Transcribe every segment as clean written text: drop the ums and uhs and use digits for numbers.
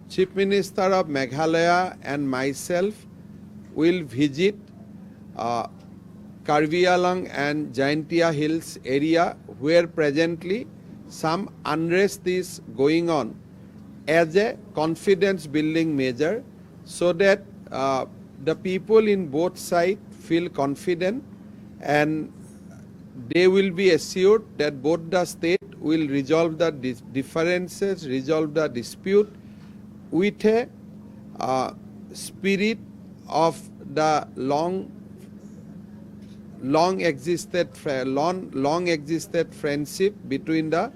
Chief Minister of Meghalaya and myself will visit Karbi Anglong and Jaintia Hills area where presently some unrest is going on as a confidence building measure so that the people in both sides feel confident and they will be assured that both the state will resolve the differences, resolve the dispute with a spirit of the long existed friendship between the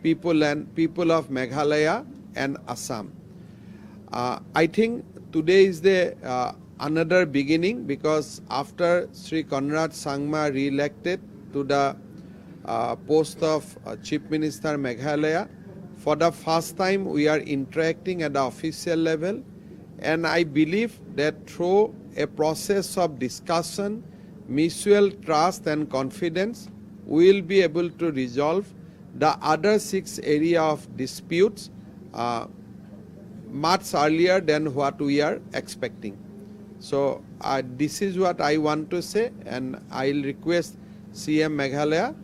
people of Meghalaya and Assam. I think today is the another beginning because after Sri Conrad Sangma re-elected to the post of Chief Minister Meghalaya, for the first time we are interacting at the official level, and I believe that through a process of discussion, mutual trust and confidence, we will be able to resolve the other 6 areas of disputes much earlier than what we are expecting. So this is what I want to say, and I will request CM Meghalaya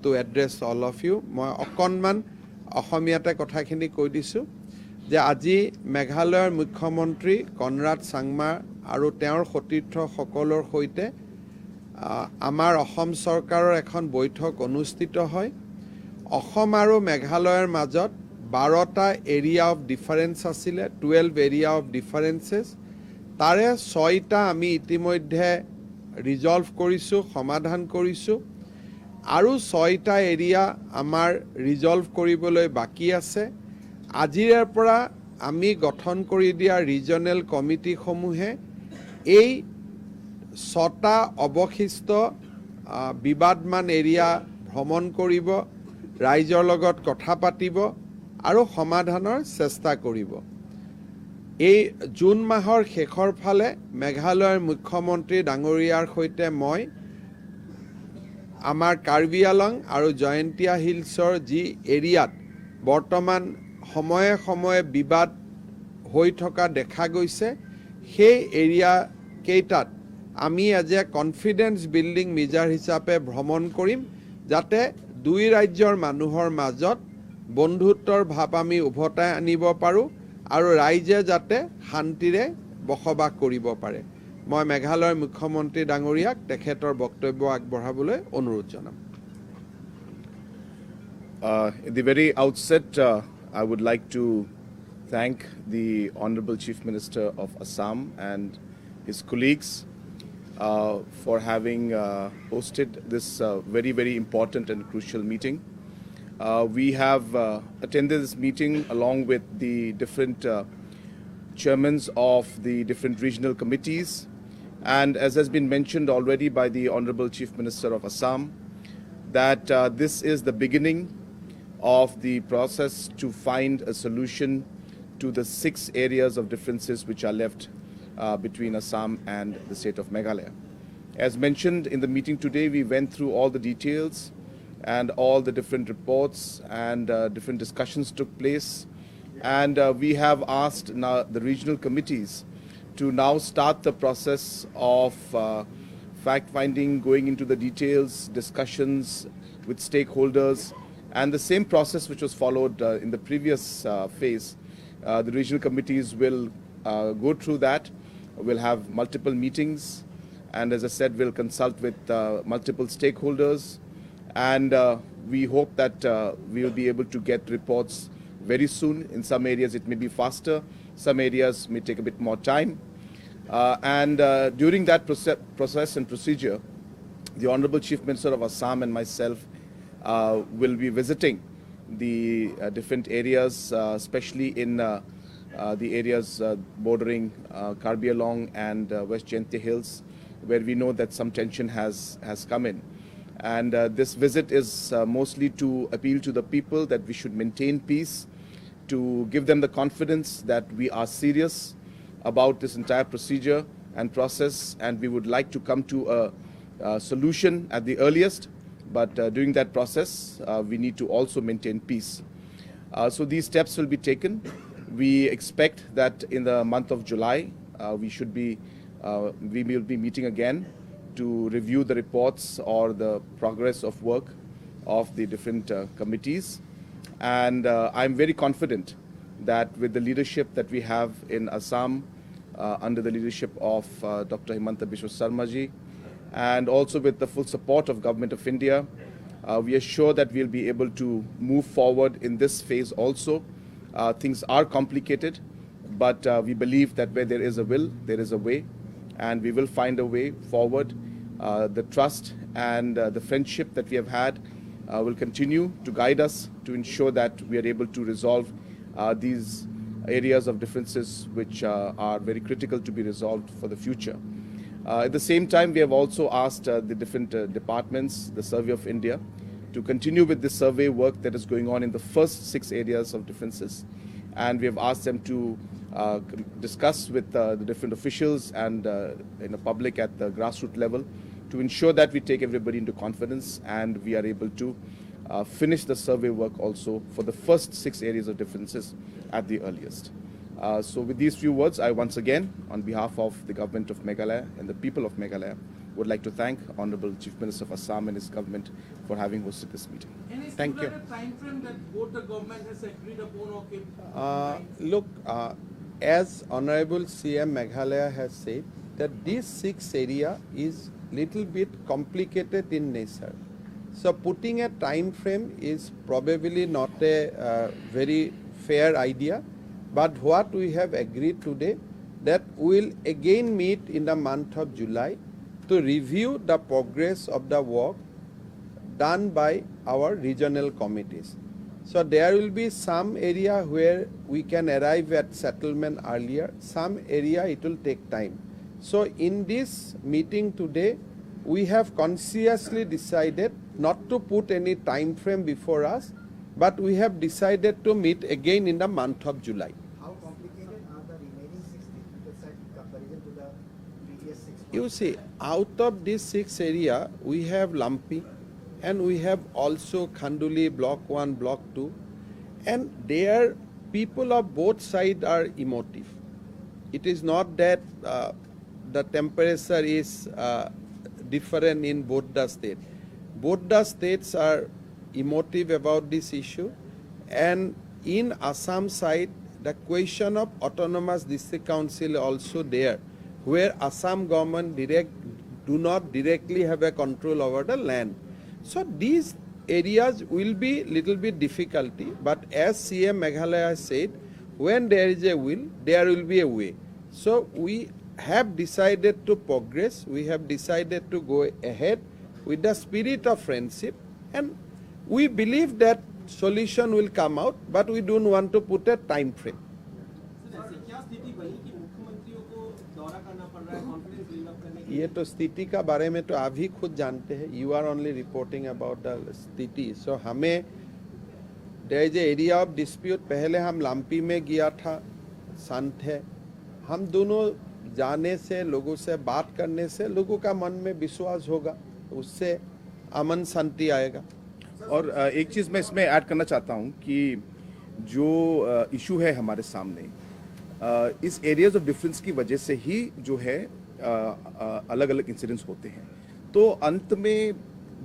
to address all of you. মই অকণমান অসমীয়াতে কথাখিনি কৈ দিছোঁ যে আজি মেঘালয়ৰ মুখ্যমন্ত্ৰী কনৰাড চাংমা আৰু তেওঁৰ সতীৰ্থসকলৰ সৈতে আমাৰ অসম চৰকাৰৰ এখন বৈঠক অনুষ্ঠিত হয়। অসম আৰু মেঘালয়ৰ মাজত 12টা এৰিয়া অফ ডিফাৰেন্স আছিলে, 12 এৰিয়া অফ ডিফাৰেন্সেছ, তাৰে 6টা আমি ইতিমধ্যে ৰিজলভ কৰিছোঁ, সমাধান কৰিছোঁ, আৰু 6টা এৰিয়া আমাৰ ৰিজলভ কৰিবলৈ বাকী আছে। আজিৰে পৰা আমি গঠন কৰি দিয়া ৰিজনেল কমিটিসমূহে এই 6টা অৱশিষ্ট বিবাদমান এৰিয়া ভ্ৰমণ কৰিব, ৰাইজৰ লগত কথা পাতিব আৰু সমাধানৰ চেষ্টা কৰিব। এই জুন মাহৰ শেষৰ ফালে মেঘালয়ৰ মুখ্যমন্ত্ৰী ডাঙৰীয়াৰ সৈতে মই আমাৰ কাৰ্বি আংলং আৰু জয়ন্তীয়া হিলছৰ যি এৰিয়াত বৰ্তমান সময়ে সময়ে বিবাদ হৈ থকা দেখা গৈছে, সেই এৰিয়া কেইটাত আমি as a confidence building measure হিচাপে ভ্ৰমণ কৰিম, যাতে দুই ৰাজ্যৰ মানুহৰ মাজত বন্ধুত্বৰ ভাৱ আমি উভতাই আনিব পাৰোঁ আৰু ৰাইজে যাতে শান্তিৰে বসবাস কৰিব পাৰে। মই মেঘালয়ৰ মুখ্যমন্ত্ৰী ডাঙৰীয়াক তেখেতৰ বক্তব্য আগবঢ়াবলৈ অনুৰোধ জনাম। At the very outset, I would like to thank the Honorable Chief Minister of Assam and his colleagues for having hosted this very, very important and crucial meeting. We have attended this meeting along with the different chairmen of the different regional committees, and as has been mentioned already by the Honorable Chief Minister of Assam, that this is the beginning of the process to find a solution to the 6 areas of differences which are left between Assam and the state of Meghalaya. As mentioned in the meeting today, we went through all the details and all the different reports and different discussions took place, and we have asked now the regional committees to now start the process of fact-finding, going into the details, discussions with stakeholders, and the same process which was followed in the previous phase. The regional committees will go through that. We'll have multiple meetings, and as I said, we'll consult with multiple stakeholders, and we hope that we will be able to get reports very soon. In some areas it may be faster, some areas may take a bit more time, and during that process and procedure, the Honorable Chief Minister of Assam and myself will be visiting the different areas, especially in the areas bordering Karbi Anglong and West Jaintia Hills, where we know that some tension has come in. And this visit is mostly to appeal to the people that we should maintain peace, to give them the confidence that we are serious about this entire procedure and process, and we would like to come to a solution at the earliest. But during that process, we need to also maintain peace. So these steps will be taken. We expect that in the month of July, we will be meeting again to review the reports or the progress of work of the different committees. And I'm very confident that with the leadership that we have in Assam, under the leadership of Dr. Himanta Biswa Sarma ji, and also with the full support of Government of India, we are sure that we'll be able to move forward in this phase also. Things are complicated, but we believe that where there is a will, there is a way, and we will find a way forward. The trust and the friendship that we have had will continue to guide us to ensure that we are able to resolve these areas of differences which are very critical to be resolved for the future. At the same time, we have also asked the different departments, the Survey of India, to continue with the survey work that is going on in the first 6 areas of differences. And we have asked them to discuss with the different officials and in the public at the grassroots level to ensure that we take everybody into confidence and we are able to finish the survey work also for the first 6 areas of differences at the earliest. So with these few words, I once again, on behalf of the government of Meghalaya and the people of Meghalaya, would like to thank Honorable Chief Minister of Assam and his government for having hosted this meeting. Any Thank you. similar time frame that both the government has agreed upon or kept? Look, as Honorable CM Meghalaya has said, that this 6 area is little bit complicated in nature. So putting a time frame is probably not a very fair idea. But what we have agreed today, that we will again meet in the month of July to review the progress of the work done by our regional committees. So there will be some area where we can arrive at settlement earlier, some area it will take time. So in this meeting today, we have consciously decided not to put any time frame before us, but we have decided to meet again in the month of July. How complicated are the remaining 6 difficult sites in comparison to the previous 6 months? You see, out of these 6 area, we have Lampi and we have also Khanduli Block 1, Block 2, and there people of both sides are emotive. It is not that the temperature is different in both the states. Both the states are emotive about this issue, and in Assam side, the question of autonomous district council also there, where Assam government do not directly have a control over the land. So these areas will be little bit difficulty, but as CM Meghalaya said, when there is a will, there will be a way. So we have decided to progress, we have decided to go ahead with the spirit of friendship, and we believe that solution will come out, but we don't want to put a time frame. क्या स्थिति बनी कि मुख्यमंत्रियों को दौरा करना पड़ रहा है कॉन्फिडेंस बिल्ड अप करने के ये तो स्थिति का बारे में तो आप ही खुद जानते हैं. You are only reporting about the स्थिति. सो हमें there is area of dispute. पहले हम लाम्पी में गया था, शांत है. हम दोनों जाने से, लोगों से बात करने से लोगों का मन में विश्वास होगा, उससे अमन शांति आएगा. और एक चीज़ मैं इसमें ऐड करना चाहता हूँ कि जो इशू है हमारे सामने, इस एरियाज ऑफ डिफरेंस की वजह से ही जो है अलग अलग इंसिडेंट्स होते हैं. तो अंत में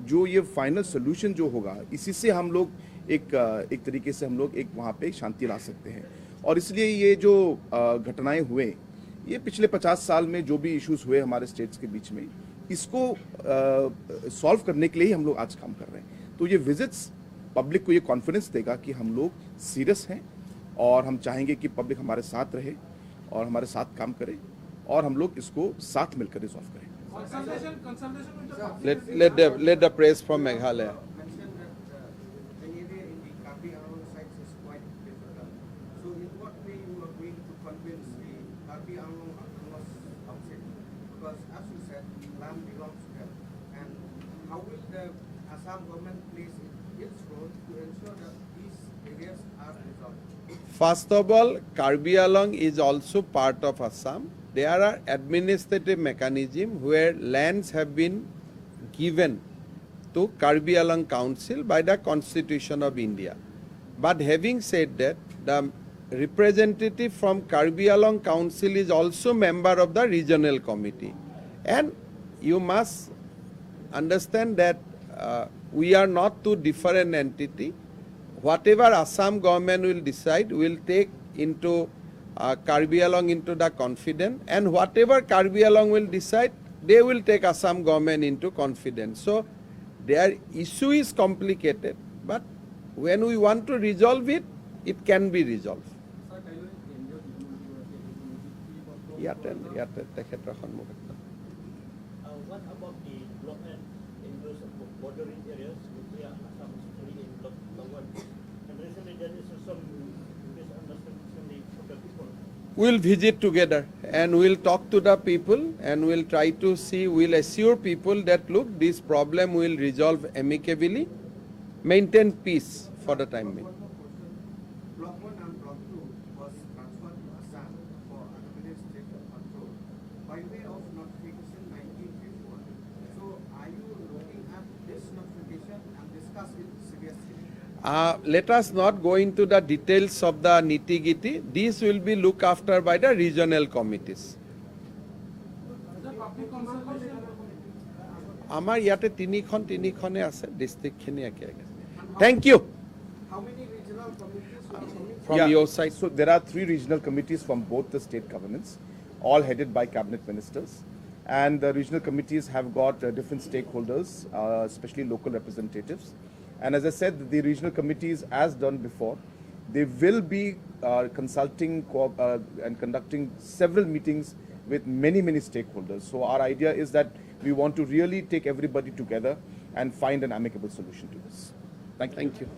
जो ये फाइनल सोल्यूशन जो होगा, इसी से हम लोग एक तरीके से हम लोग एक वहाँ पे शांति ला सकते हैं. और इसलिए ये जो घटनाएं हुए, ये पिछले 50 साल में जो भी इश्यूज हुए हमारे स्टेट्स के बीच में, इसको सॉल्व करने के लिए ही हम लोग आज काम कर रहे हैं. तो ये विजिट्स पब्लिक को ये कॉन्फिडेंस देगा कि हम लोग सीरियस हैं और हम चाहेंगे कि पब्लिक हमारे साथ रहे और हमारे साथ काम करे और हम लोग इसको साथ मिलकर रिजॉल्व करें. consultation with the Let the press from Meghalaya. Mentioned that the area in the Karbi Anglong sites is quite difficult. So in what way you are going to convince the Karbi Anglong outfit? Because as you said, land belongs to them. And how will the Assam government place its role to ensure that these areas are resolved? First of all, Karbi Anglong is also part of Assam. There are administrative mechanisms where lands have been given to Karbi Anglong Council by the Constitution of India. But having said that, the representative from Karbi Anglong Council is also member of the regional committee. And you must understand that we are not two different entity. Whatever Assam government will decide will take into Karbi Anglong into the confidence, and whatever Karbi Anglong will decide, they will take Assam government into confidence. So their issue is complicated, but when we want to resolve it, it can be resolved. ইয়াতে তেখেতৰ সন্মুখত What about the block N in those bordering areas with Assam, especially in block number 1? And recently there is some misunderstanding from the people. We'll visit together and we'll talk to the people and we'll try to see, we'll assure people that look, this problem will resolve amicably, maintain peace for the time being. One more question. Block 1 and Block 2 was transferred to Assam for administrative control by way of notification 1951. So are you looking at this notification and discuss it seriously? Let us not go into the details of the nitty-gritty. This will be looked after by the regional committees. আমাৰ ইয়াতে তিনিখনে আছে ডিস্ট্ৰিক্টখিনি একে একে Thank you. How many regional committees are coming? From Yeah. your side. So there are 3 regional committees from both the state governments, all headed by cabinet ministers. And the regional committees have got different stakeholders, especially local representatives. And as I said, the regional committees, as done before, they will be consulting and conducting several meetings with many stakeholders. So our idea is that we want to really take everybody together and find an amicable solution to this. Thank you. Thank you.